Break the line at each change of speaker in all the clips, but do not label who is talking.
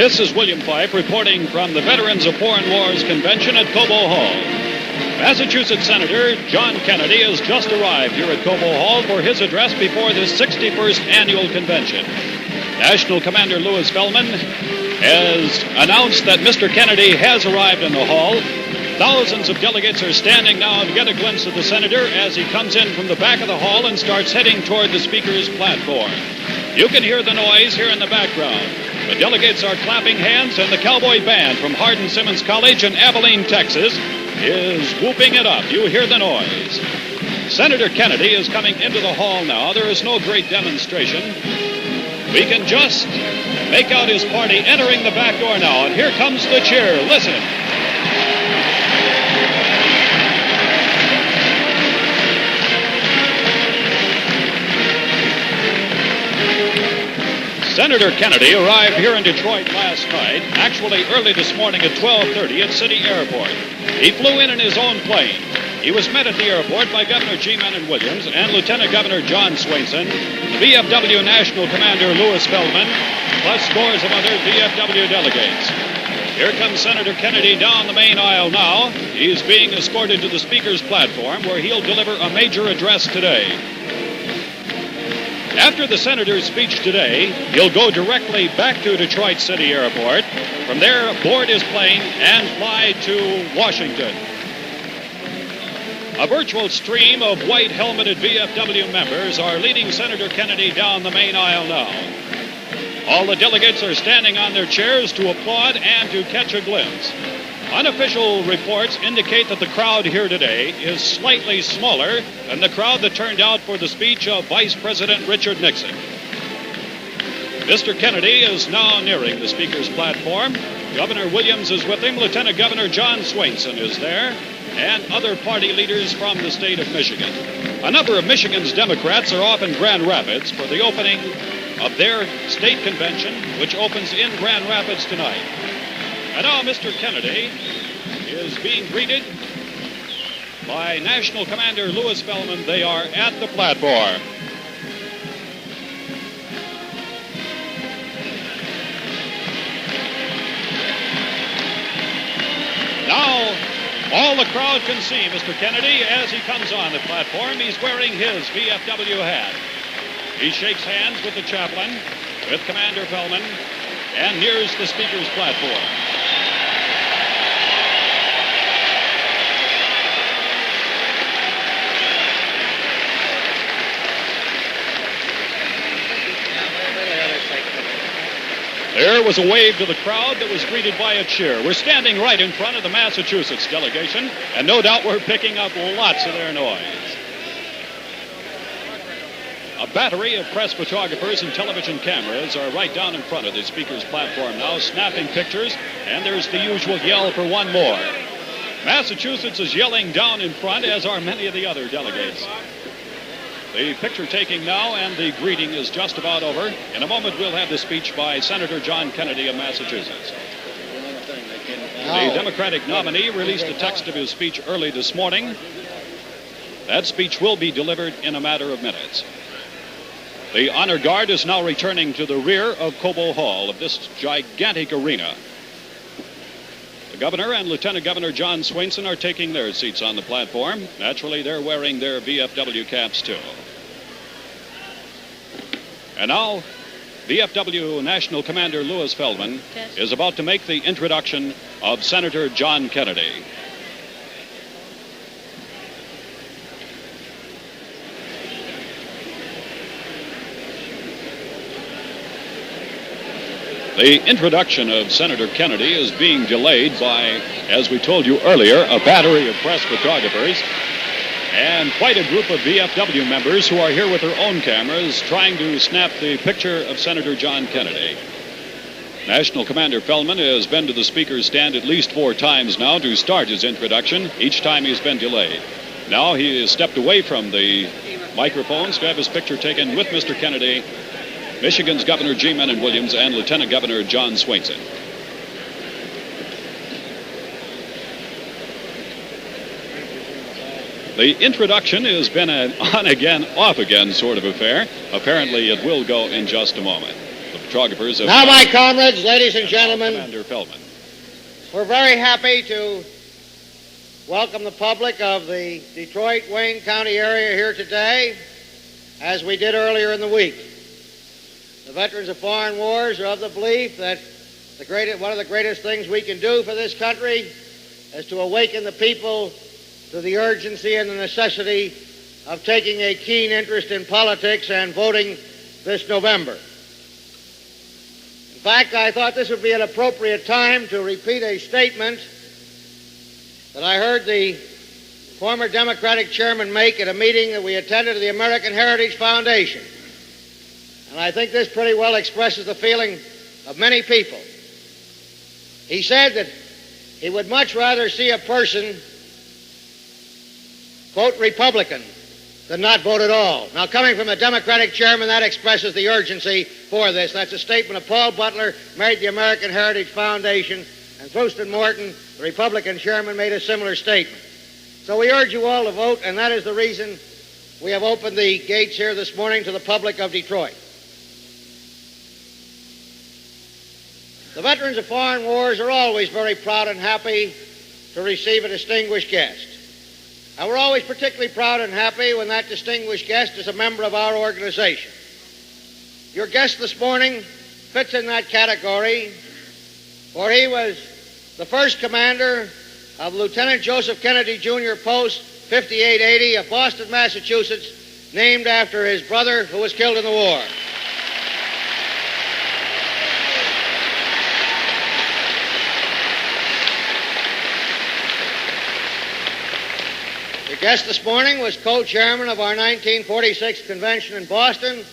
This is William Fife reporting from the Veterans of Foreign Wars Convention at Cobo Hall. Massachusetts Senator John Kennedy has just arrived here at Cobo Hall for his address before the 61st Annual Convention. National Commander Louis Feldman has announced that Mr. Kennedy has arrived in the hall. Thousands of delegates are standing now to get a glimpse of the senator as he comes in from the back of the hall and starts heading toward the speaker's platform. You can hear the noise here in the background. The delegates are clapping hands, and the cowboy band from Hardin Simmons College in Abilene, Texas, is whooping it up. You hear the noise. Senator Kennedy is coming into the hall now. There is no great demonstration. We can just make out his party entering the back door now, and here comes the cheer. Listen. Senator Kennedy arrived here in Detroit last night, actually early this morning at 12:30 at City Airport. He flew in his own plane. He was met at the airport by Governor G. Menon Williams and Lieutenant Governor John Swainson, VFW National Commander Louis Feldman, plus scores of other VFW delegates. Here comes Senator Kennedy down the main aisle now. He's being escorted to the Speaker's platform where he'll deliver a major address today. After the senator's speech today, he'll go directly back to Detroit City Airport. From there, board his plane and fly to Washington. A virtual stream of white-helmeted VFW members are leading Senator Kennedy down the main aisle now. All the delegates are standing on their chairs to applaud and to catch a glimpse. Unofficial reports indicate that the crowd here today is slightly smaller than the crowd that turned out for the speech of Vice President Richard Nixon. Mr. Kennedy is now nearing the Speaker's platform. Governor Williams is with him. Lieutenant Governor John Swainson is there, and other party leaders from the state of Michigan. A number of Michigan's Democrats are off in Grand Rapids for the opening of their state convention, which opens in Grand Rapids tonight. And now Mr. Kennedy is being greeted by National Commander Louis Feldman. They are at the platform. Now, all the crowd can see Mr. Kennedy as he comes on the platform. He's wearing his VFW hat. He shakes hands with the chaplain, with Commander Feldman, and nears the Speaker's platform. There was a wave to the crowd that was greeted by a cheer. We're standing right in front of the Massachusetts delegation, and no doubt we're picking up lots of their noise. A battery of press photographers and television cameras are right down in front of the Speaker's platform now, snapping pictures, and there's the usual yell for one more. Massachusetts is yelling down in front, as are many of the other delegates. The picture taking now, and the greeting is just about over. In a moment, we'll have the speech by Senator John Kennedy of Massachusetts. The Democratic nominee released a text of his speech early this morning. That speech will be delivered in a matter of minutes. The honor guard is now returning to the rear of Cobo Hall of this gigantic arena. The governor and Lieutenant Governor John Swainson are taking their seats on the platform. Naturally, they're wearing their VFW caps, too. And now, VFW National Commander Louis Feldman is about to make the introduction of Senator John Kennedy. The introduction of Senator Kennedy is being delayed by, as we told you earlier, a battery of press photographers and quite a group of VFW members who are here with their own cameras trying to snap the picture of Senator John Kennedy. National Commander Feldman has been to the Speaker's stand at least 4 times now to start his introduction. Each time he's been delayed. Now he has stepped away from the microphones to have his picture taken with Mr. Kennedy, Michigan's Governor G. Menon Williams, and Lieutenant Governor John Swainson. The introduction has been an on-again, off-again sort of affair. Apparently, it will go in just a moment. The photographers of...
Now, my comrades, ladies and gentlemen,
Commander Feldman.
we're very happy to welcome the public of the Detroit-Wayne County area here today, as we did earlier in the week. The veterans of foreign wars are of the belief that one of the greatest things we can do for this country is to awaken the people to the urgency and the necessity of taking a keen interest in politics and voting this November. In fact, I thought this would be an appropriate time to repeat a statement that I heard the former Democratic chairman make at a meeting that we attended at the American Heritage Foundation. And I think this pretty well expresses the feeling of many people. He said that he would much rather see a person vote Republican than not vote at all. Now, coming from a Democratic chairman, that expresses the urgency for this. That's a statement of Paul Butler, made at the American Heritage Foundation, and Thurston Morton, the Republican chairman, made a similar statement. So we urge you all to vote, and that is the reason we have opened the gates here this morning to the public of Detroit. The veterans of foreign wars are always very proud and happy to receive a distinguished guest. And we're always particularly proud and happy when that distinguished guest is a member of our organization. Your guest this morning fits in that category, for he was the first commander of Lieutenant Joseph Kennedy, Jr. Post 5880 of Boston, Massachusetts, named after his brother who was killed in the war. Your guest this morning was co-chairman of our 1946 convention in Boston,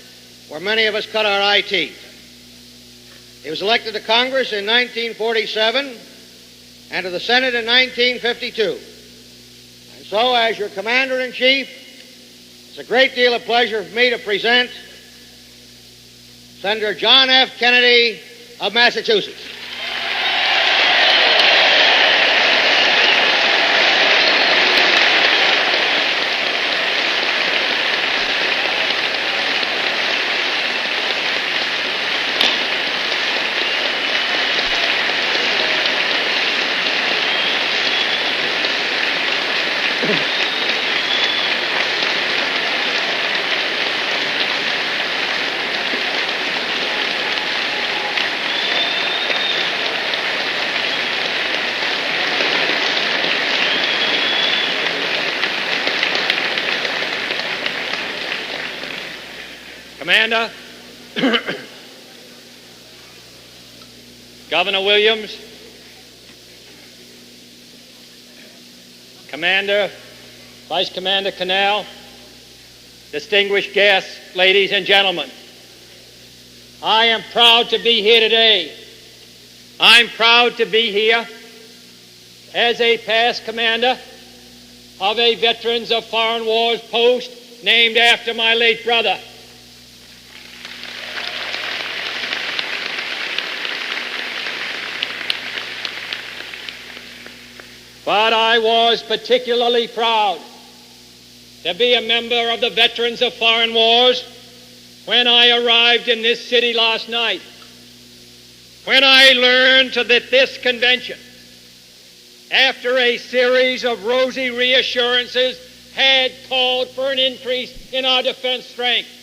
where many of us cut our eye teeth. He was elected to Congress in 1947 and to the Senate in 1952. And so, as your Commander-in-Chief, it's a great deal of pleasure for me to present Senator John F. Kennedy of Massachusetts.
Commander, Governor Williams, Commander, Vice Commander Canal, distinguished guests, ladies and gentlemen, I am proud to be here today. I'm proud to be here as a past commander of a Veterans of Foreign Wars post named after my late brother. But I was particularly proud to be a member of the Veterans of Foreign Wars when I arrived in this city last night, when I learned that this convention, after a series of rosy reassurances, had called for an increase in our defense strength.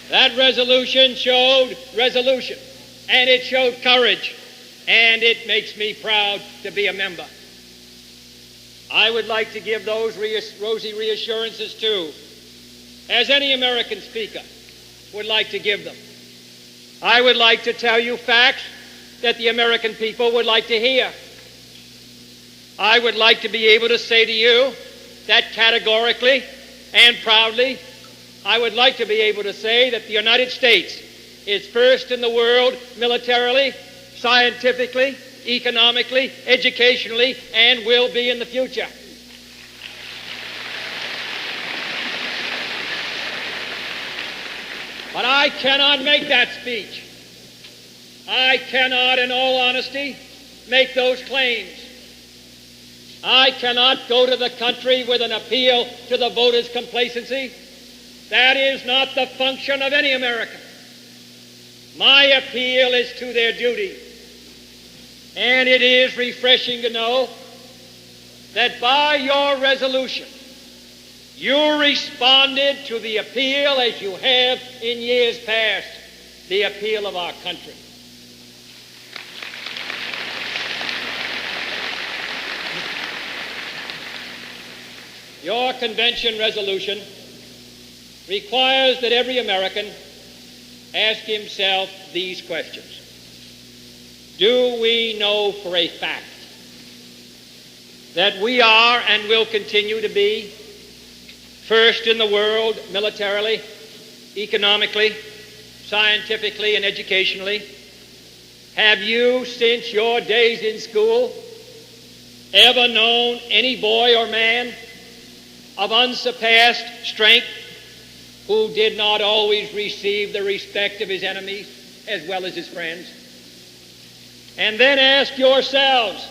That resolution showed resolution, and it showed courage, and it makes me proud to be a member. I would like to give those rosy reassurances too, as any American speaker would like to give them. I would like to tell you facts that the American people would like to hear. I would like to be able to say to you that categorically and proudly, I would like to be able to say that the United States is first in the world militarily, scientifically, economically, educationally, and will be in the future. But I cannot make that speech. I cannot, in all honesty, make those claims. I cannot go to the country with an appeal to the voters' complacency. That is not the function of any American. My appeal is to their duty. And it is refreshing to know that by your resolution, you responded to the appeal, as you have in years past, the appeal of our country. Your convention resolution requires that every American ask himself these questions. Do we know for a fact that we are and will continue to be first in the world militarily, economically, scientifically, and educationally? Have you, since your days in school, ever known any boy or man of unsurpassed strength who did not always receive the respect of his enemies as well as his friends? And then ask yourselves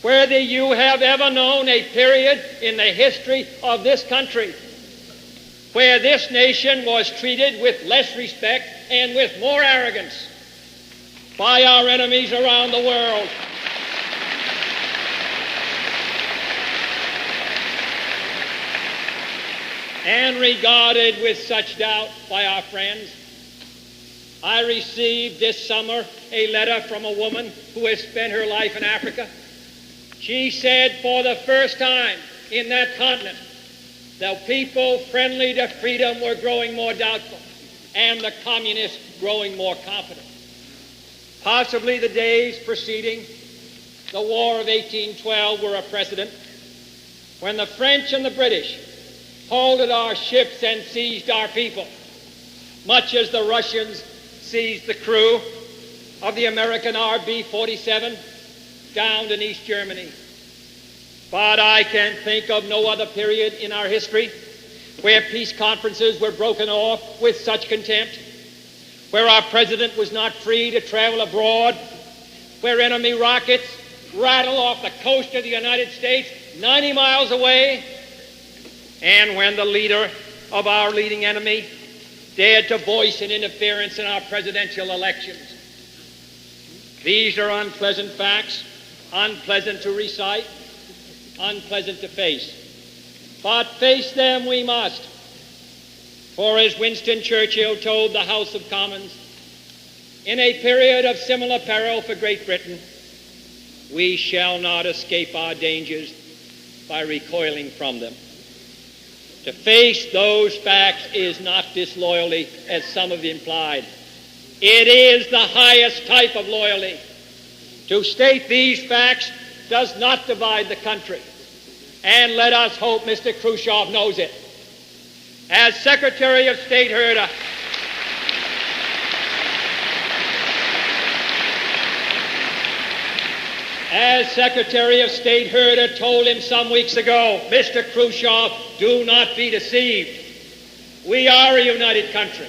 whether you have ever known a period in the history of this country where this nation was treated with less respect and with more arrogance by our enemies around the world. And regarded with such doubt by our friends. I received this summer a letter from a woman who has spent her life in Africa. She said for the first time in that continent, the people friendly to freedom were growing more doubtful and the communists growing more confident. Possibly the days preceding the War of 1812 were a precedent when the French and the British halted our ships and seized our people, much as the Russians seized the crew of the American RB-47 downed in East Germany. But I can think of no other period in our history where peace conferences were broken off with such contempt, where our president was not free to travel abroad, where enemy rockets rattle off the coast of the United States 90 miles away, and when the leader of our leading enemy dared to voice an interference in our presidential elections. These are unpleasant facts, unpleasant to recite, unpleasant to face. But face them we must. For as Winston Churchill told the House of Commons, in a period of similar peril for Great Britain, we shall not escape our dangers by recoiling from them. To face those facts is not disloyalty, as some have implied. It is the highest type of loyalty. To state these facts does not divide the country. And let us hope Mr. Khrushchev knows it. As Secretary of State Herter, told him some weeks ago, Mr. Khrushchev, do not be deceived. We are a united country.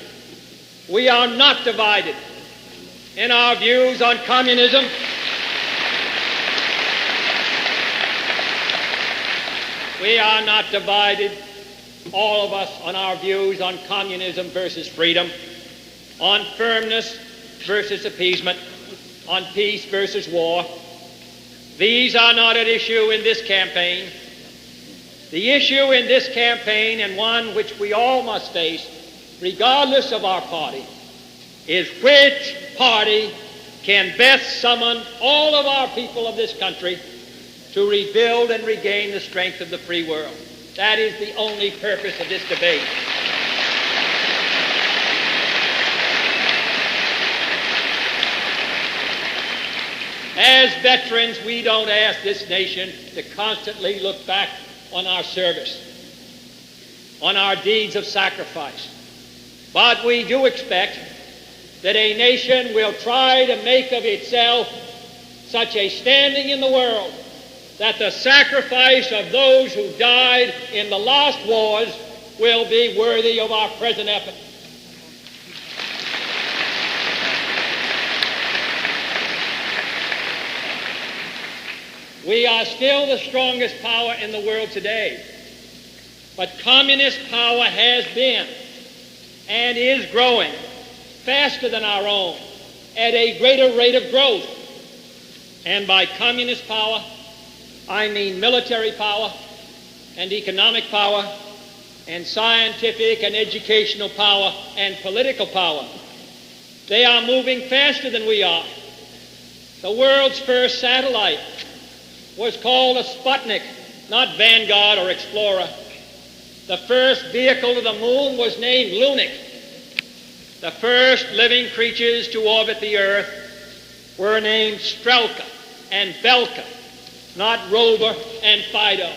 We are not divided in our views on communism. We are not divided, all of us, on our views on communism versus freedom, on firmness versus appeasement, on peace versus war. These are not at issue in this campaign. The issue in this campaign, and one which we all must face, regardless of our party, is which party can best summon all of our people of this country to rebuild and regain the strength of the free world. That is the only purpose of this debate. As veterans, we don't ask this nation to constantly look back on our service, on our deeds of sacrifice. But we do expect that a nation will try to make of itself such a standing in the world that the sacrifice of those who died in the last wars will be worthy of our present effort. We are still the strongest power in the world today. But communist power has been and is growing faster than our own at a greater rate of growth. And by communist power, I mean military power and economic power and scientific and educational power and political power. They are moving faster than we are. The world's first satellite was called a Sputnik, not Vanguard or Explorer. The first vehicle to the moon was named Lunik. The first living creatures to orbit the Earth were named Strelka and Belka, not Rover and Fido.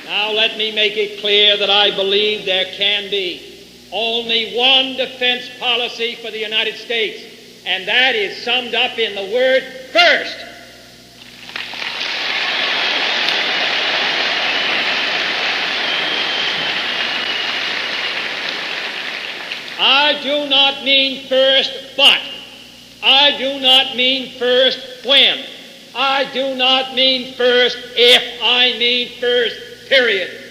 Now let me make it clear that I believe there can be only one defense policy for the United States, and that is summed up in the word first. I do not mean first but. I do not mean first when. I do not mean first if. I mean first, period.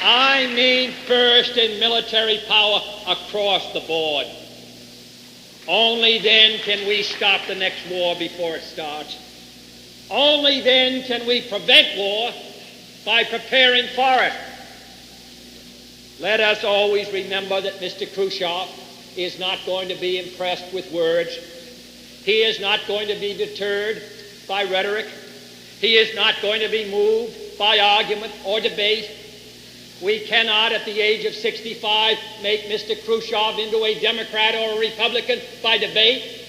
I mean first in military power across the board. Only then can we stop the next war before it starts. Only then can we prevent war by preparing for it. Let us always remember that Mr. Khrushchev is not going to be impressed with words. He is not going to be deterred by rhetoric. He is not going to be moved by argument or debate. We cannot, at the age of 65, make Mr. Khrushchev into a Democrat or a Republican by debate.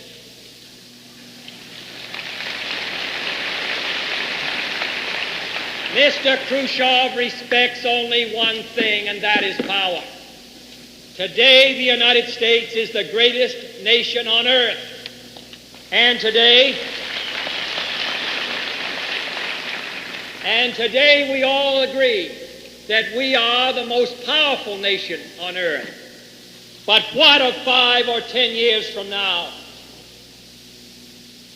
Mr. Khrushchev respects only one thing, and that is power. Today, the United States is the greatest nation on earth. And today we all agree that we are the most powerful nation on earth. But what of 5 or 10 years from now?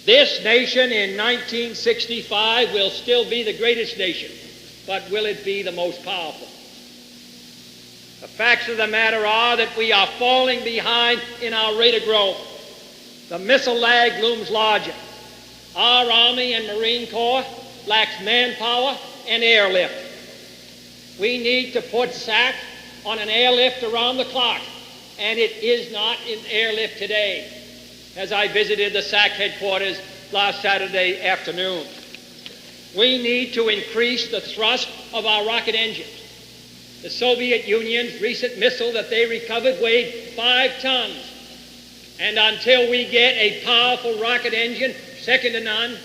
This nation in 1965 will still be the greatest nation, but will it be the most powerful? The facts of the matter are that we are falling behind in our rate of growth. The missile lag looms larger. Our Army and Marine Corps lacks manpower and airlift. We need to put SAC on an airlift around the clock, and it is not in airlift today, as I visited the SAC headquarters last Saturday afternoon. We need to increase the thrust of our rocket engines. The Soviet Union's recent missile that they recovered weighed 5 tons. And until we get a powerful rocket engine, second to none,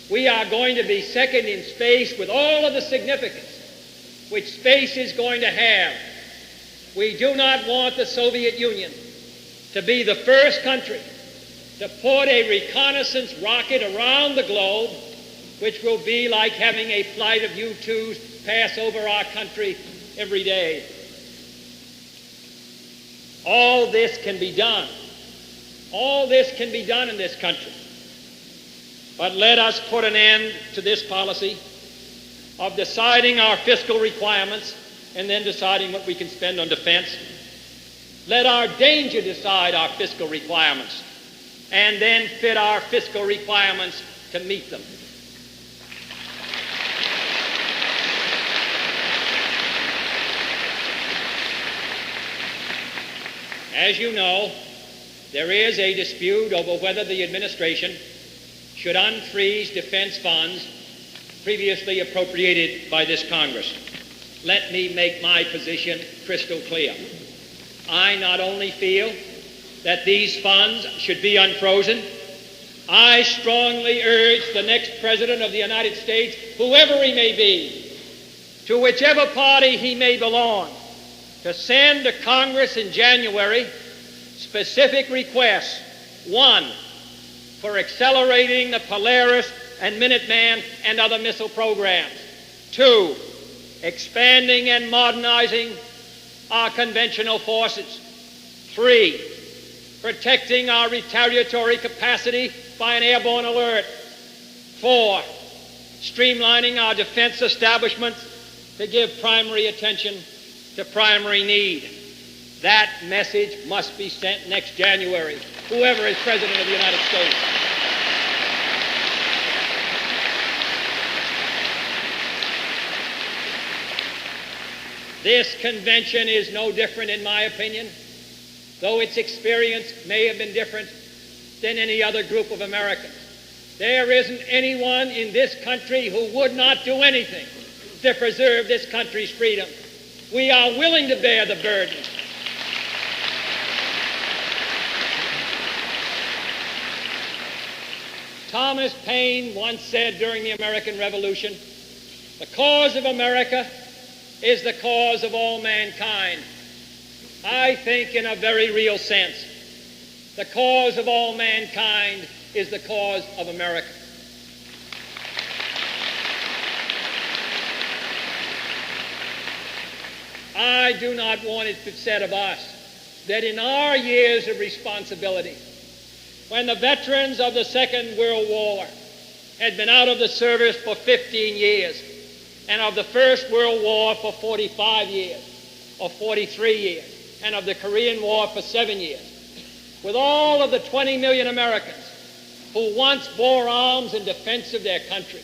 we are going to be second in space with all of the significance which space is going to have. We do not want the Soviet Union to be the first country to put a reconnaissance rocket around the globe, which will be like having a flight of U-2s pass over our country every day. All this can be done. All this can be done in this country. But let us put an end to this policy of deciding our fiscal requirements and then deciding what we can spend on defense. Let our danger decide our fiscal requirements and then fit our fiscal requirements to meet them. As you know, there is a dispute over whether the administration should unfreeze defense funds previously appropriated by this Congress. Let me make my position crystal clear. I not only feel that these funds should be unfrozen, I strongly urge the next President of the United States, whoever he may be, to whichever party he may belong, to send to Congress in January specific requests. 1, for accelerating the Polaris and Minuteman and other missile programs. 2, expanding and modernizing our conventional forces. 3, protecting our retaliatory capacity by an airborne alert. 4, streamlining our defense establishments to give primary attention to primary need. That message must be sent next January, whoever is President of the United States. This convention is no different, in my opinion, though its experience may have been different than any other group of Americans. There isn't anyone in this country who would not do anything to preserve this country's freedom. We are willing to bear the burden. Thomas Paine once said during the American Revolution, "The cause of America is the cause of all mankind." I think in a very real sense, the cause of all mankind is the cause of America. I do not want it said of us that in our years of responsibility, when the veterans of the Second World War had been out of the service for 15 years, and of the First World War for 45 years, or 43 years, and of the Korean War for 7 years, with all of the 20 million Americans who once bore arms in defense of their country,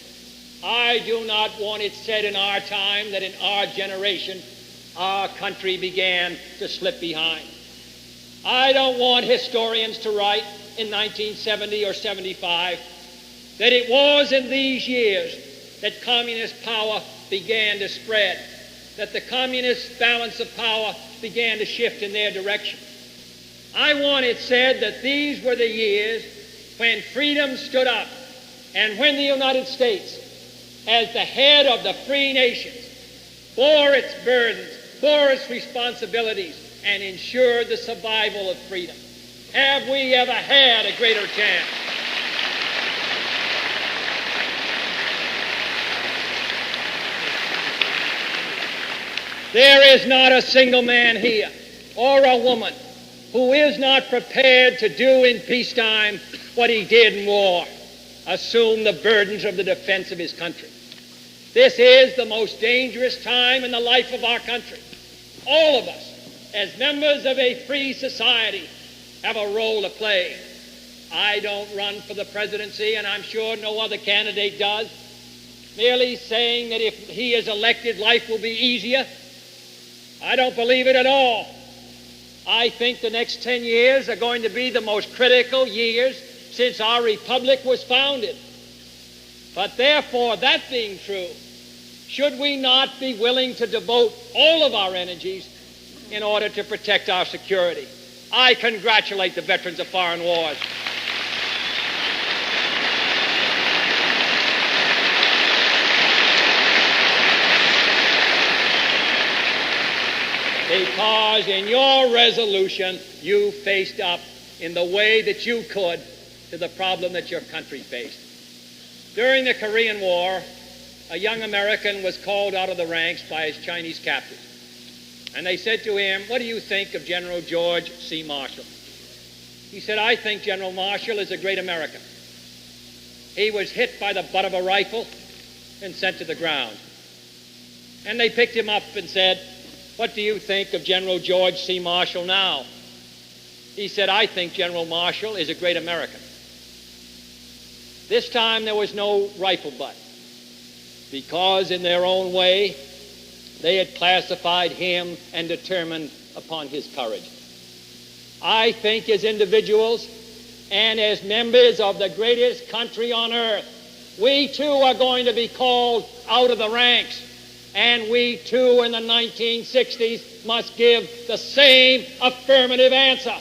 I do not want it said in our time that in our generation, our country began to slip behind. I don't want historians to write in 1970 or 75 that it was in these years that communist power began to spread, that the communist balance of power began to shift in their direction. I want it said that these were the years when freedom stood up and when the United States, as the head of the free nations, bore its burdens, bore its responsibilities, and ensured the survival of freedom. Have we ever had a greater chance? There is not a single man here, or a woman, who is not prepared to do in peacetime what he did in war, assume the burdens of the defense of his country. This is the most dangerous time in the life of our country. All of us, as members of a free society, have a role to play. I don't run for the presidency, and I'm sure no other candidate does, merely saying that if he is elected, life will be easier. I don't believe it at all. I think the next 10 years are going to be the most critical years since our republic was founded. But therefore, that being true, should we not be willing to devote all of our energies in order to protect our security? I congratulate the veterans of foreign wars. Because in your resolution, you faced up in the way that you could to the problem that your country faced. During the Korean War, a young American was called out of the ranks by his Chinese captors. And they said to him, "What do you think of General George C. Marshall?" He said, "I think General Marshall is a great American. He was hit by the butt of a rifle and sent to the ground." And they picked him up and said, "What do you think of General George C. Marshall now?" He said, "I think General Marshall is a great American." This time there was no rifle butt, because in their own way, they had classified him and determined upon his courage. I think as individuals and as members of the greatest country on earth, we too are going to be called out of the ranks. And we too in the 1960s must give the same affirmative answer.